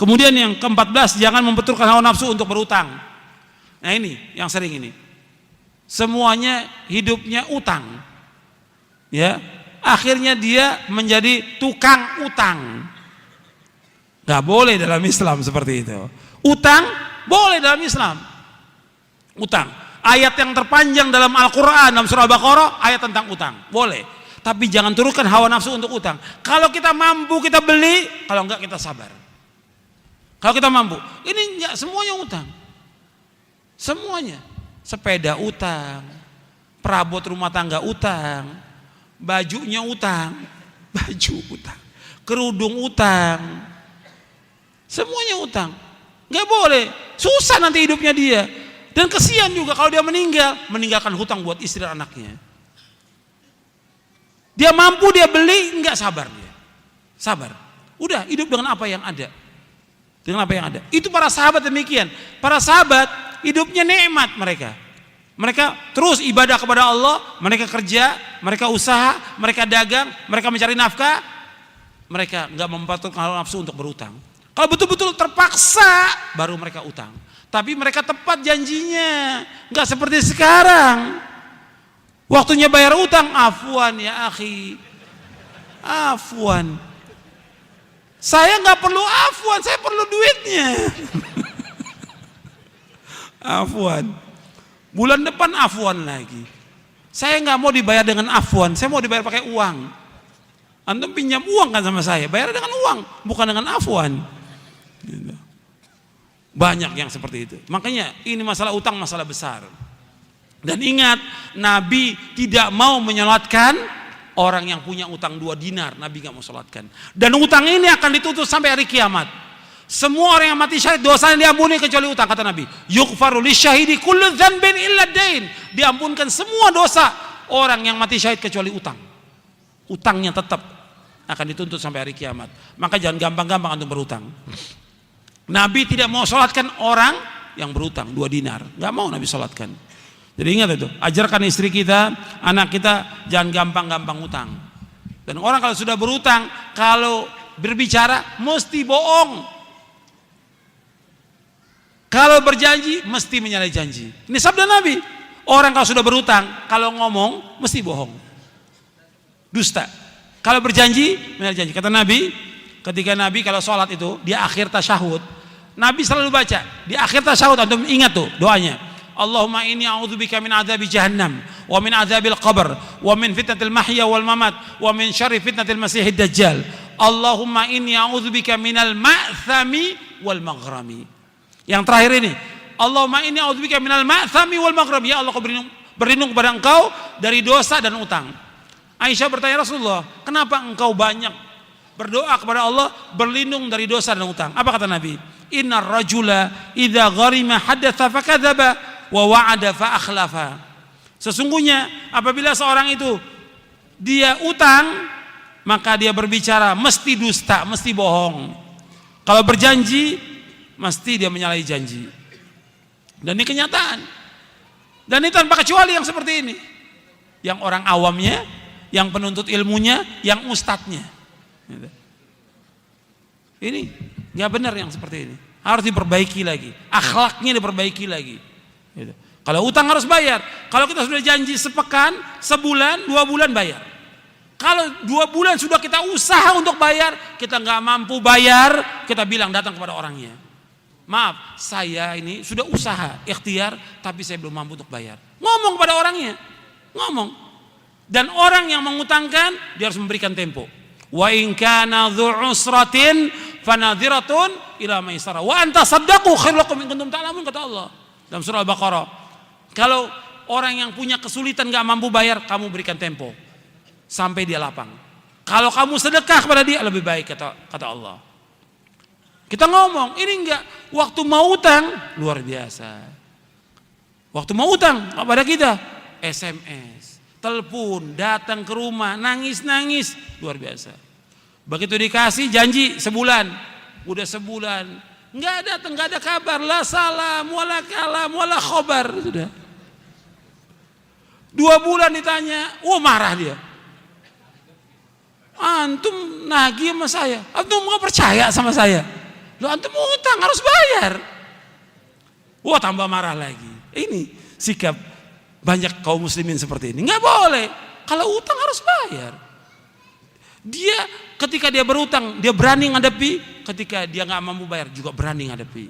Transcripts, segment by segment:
Kemudian yang ke-14, jangan membenturkan hawa nafsu untuk berutang. Nah ini yang sering ini. Semuanya hidupnya utang. Ya, akhirnya dia menjadi tukang utang. Gak boleh dalam Islam seperti itu. Utang boleh dalam Islam. Utang. Ayat yang terpanjang dalam Al-Quran, dalam surah Al-Baqarah, ayat tentang utang. Boleh. Tapi jangan turunkan hawa nafsu untuk utang. Kalau kita mampu, kita beli. Kalau enggak, kita sabar. Kalau kita mampu, ini enggak semuanya utang. Semuanya. Sepeda utang, perabot rumah tangga utang, bajunya utang, baju utang, kerudung utang. Semuanya utang. Enggak boleh. Susah nanti hidupnya dia. Dan kesian juga kalau dia meninggalkan hutang buat istri dan anaknya. Dia mampu, dia beli, enggak sabar dia. Sabar. Udah hidup dengan apa yang ada. Dengan apa yang ada. Itu para sahabat demikian. Para sahabat hidupnya nikmat mereka. Mereka terus ibadah kepada Allah, mereka kerja, mereka usaha, mereka dagang, mereka mencari nafkah. Mereka enggak memperturutkan hawa nafsu untuk berutang. Kalau betul-betul terpaksa baru mereka utang. Tapi mereka tepat janjinya. Enggak seperti sekarang. Waktunya bayar utang, afwan ya akhi. Afwan. Saya nggak perlu afwan, saya perlu duitnya. Afwan. Bulan depan afwan lagi. Saya nggak mau dibayar dengan afwan, saya mau dibayar pakai uang. Antum pinjam uang kan sama saya, bayar dengan uang, bukan dengan afwan. Banyak yang seperti itu. Makanya ini masalah utang masalah besar. Dan ingat, Nabi tidak mau menyolatkan orang yang punya utang 2 dinar. Nabi gak mau sholatkan. Dan utang ini akan ditutup sampai hari kiamat. Semua orang yang mati syahid dosanya diampuni kecuali utang, kata Nabi. Yughfaru lisyahidi kullu dzanbin illa dain. Diampunkan semua dosa orang yang mati syahid kecuali utang. Utangnya tetap akan dituntut sampai hari kiamat. Maka jangan gampang-gampang antum berutang. Nabi tidak mau sholatkan orang yang berutang 2 dinar. Gak mau Nabi sholatkan. Jadi ingat itu, ajarkan istri kita, anak kita jangan gampang-gampang utang. Dan orang kalau sudah berutang, kalau berbicara mesti bohong. Kalau berjanji mesti menyalahi janji. Ini sabda Nabi. Orang kalau sudah berutang, kalau ngomong mesti bohong. Dusta. Kalau berjanji menyalahi janji. Kata Nabi, ketika Nabi kalau sholat itu di akhir tasyahud, Nabi selalu baca di akhir tasyahud. Antum ingat tuh doanya. Allahumma inni a'udzubika min adzabi jahannam wa min adzabil qabr wa min fitnatil mahya wal mamat wa min syarri fitnatil masiihid dajjal. Allahumma inni a'udzubika minal ma'thami wal maghrami. Yang terakhir ini, Allahumma inni a'udzubika minal ma'thami wal maghrami. Ya Allah, aku berlindung kepada Engkau dari dosa dan utang. Aisyah bertanya, Rasulullah, kenapa engkau banyak berdoa kepada Allah berlindung dari dosa dan utang? Apa kata Nabi? Innar rajula idza gharima hadatsa fakadzaba wa wa'ada fa akhlafa. Sesungguhnya apabila seorang itu dia utang, maka dia berbicara mesti dusta, mesti bohong. Kalau berjanji mesti dia menyalahi janji. Dan ini kenyataan. Dan ini tanpa kecuali yang seperti ini. Yang orang awamnya, yang penuntut ilmunya, yang ustadznya. Ini nggak benar yang seperti ini. Harus diperbaiki lagi. Akhlaknya diperbaiki lagi. Gitu. Kalau utang harus bayar. Kalau kita sudah janji sepekan, sebulan, 2 bulan bayar. Kalau 2 bulan sudah kita usaha untuk bayar, kita nggak mampu bayar, kita bilang datang kepada orangnya. Maaf, saya ini sudah usaha, ikhtiar, tapi saya belum mampu untuk bayar. Ngomong kepada orangnya, ngomong. Dan orang yang mengutangkan, dia harus memberikan tempo. Wa in kana dzu usratin fanadhiratun ila maisarah. Wa anta saddaqu khairul lakum in kuntum ta'lamun, kata Allah. Dalam surah Al-Baqarah. Kalau orang yang punya kesulitan gak mampu bayar, kamu berikan tempo sampai dia lapang. Kalau kamu sedekah kepada dia lebih baik, kata Allah. Kita ngomong, ini enggak waktu mau utang luar biasa. Waktu mau utang kepada kita, SMS, telepon, datang ke rumah, nangis-nangis, luar biasa. Begitu dikasih janji sebulan, udah sebulan nggak datang, nggak ada kabar, la salam, wala kalam, wala khobar, sudah. 2 bulan ditanya, marah dia. Antum nagih sama saya, antum nggak percaya sama saya. Lo antum utang harus bayar. Wah, tambah marah lagi. Ini sikap banyak kaum muslimin seperti ini. Nggak boleh. Kalau utang harus bayar. Dia ketika dia berutang, dia berani ngadepi. Ketika dia nggak mampu bayar juga berani ngadepi.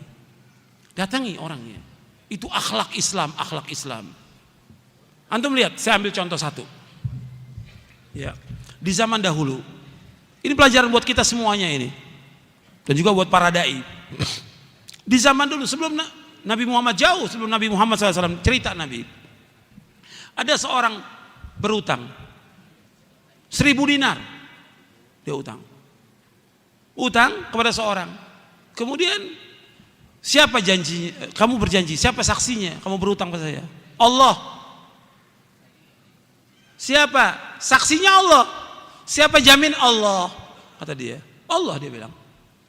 Datangi orangnya. Itu akhlak Islam, akhlak Islam. Antum lihat, saya ambil contoh satu. Ya, di zaman dahulu. Ini pelajaran buat kita semuanya ini. Dan juga buat para dai. Di zaman dulu sebelum Nabi Muhammad, jauh sebelum Nabi Muhammad SAW, cerita Nabi. Ada seorang berutang 1.000 dinar. Dia utang kepada seorang. Kemudian siapa janjinya? Kamu berjanji, siapa saksinya? Kamu berutang pada saya. Allah. Siapa? Saksinya Allah. Siapa jamin? Allah. Kata dia. Allah, dia bilang.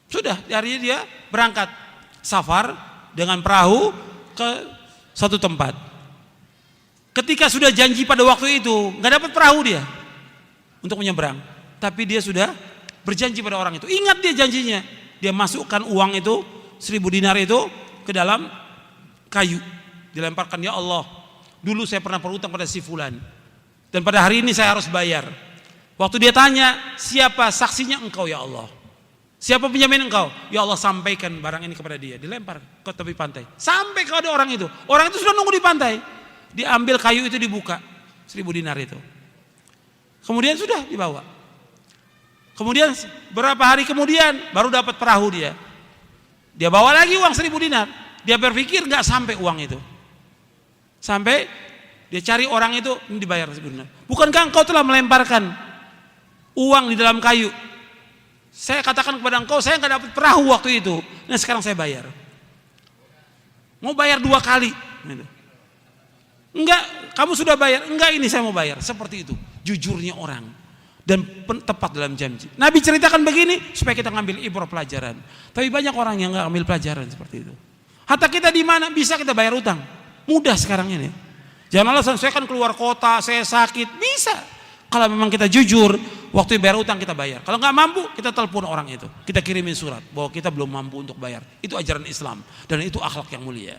Sudah, hari ini dia berangkat safar dengan perahu ke satu tempat. Ketika sudah janji pada waktu itu, nggak dapat perahu dia untuk menyeberang. Tapi dia sudah berjanji pada orang itu. Ingat dia janjinya. Dia masukkan uang itu, 1.000 dinar itu ke dalam kayu. Dilemparkan, ya Allah, dulu saya pernah berutang pada si fulan. Dan pada hari ini saya harus bayar. Waktu dia tanya, siapa saksinya? Engkau ya Allah. Siapa penjamin engkau? Ya Allah, sampaikan barang ini kepada dia. Dilempar ke tepi pantai. Sampai kepada orang itu. Orang itu sudah nunggu di pantai. Diambil kayu itu, dibuka 1.000 dinar itu. Kemudian sudah dibawa. Kemudian berapa hari kemudian baru dapat perahu dia. Dia bawa lagi uang 1.000 dinar. Dia berpikir nggak sampai uang itu. Sampai dia cari orang itu, ini dibayar 1.000 dinar. Bukankah engkau telah melemparkan uang di dalam kayu? Saya katakan kepada engkau, saya nggak dapat perahu waktu itu. Nah sekarang saya bayar. Mau bayar 2 kali. Enggak, kamu sudah bayar. Enggak, ini saya mau bayar. Seperti itu. Jujurnya orang. Dan tepat dalam janji. Nabi ceritakan begini supaya kita ngambil ibrah pelajaran. Tapi banyak orang yang nggak ambil pelajaran seperti itu. Hatta kita di mana bisa kita bayar utang? Mudah sekarang ini. Jangan alasan saya kan keluar kota, saya sakit. Bisa. Kalau memang kita jujur, waktu bayar utang kita bayar. Kalau nggak mampu, kita telepon orang itu. Kita kirimin surat bahwa kita belum mampu untuk bayar. Itu ajaran Islam dan itu akhlak yang mulia.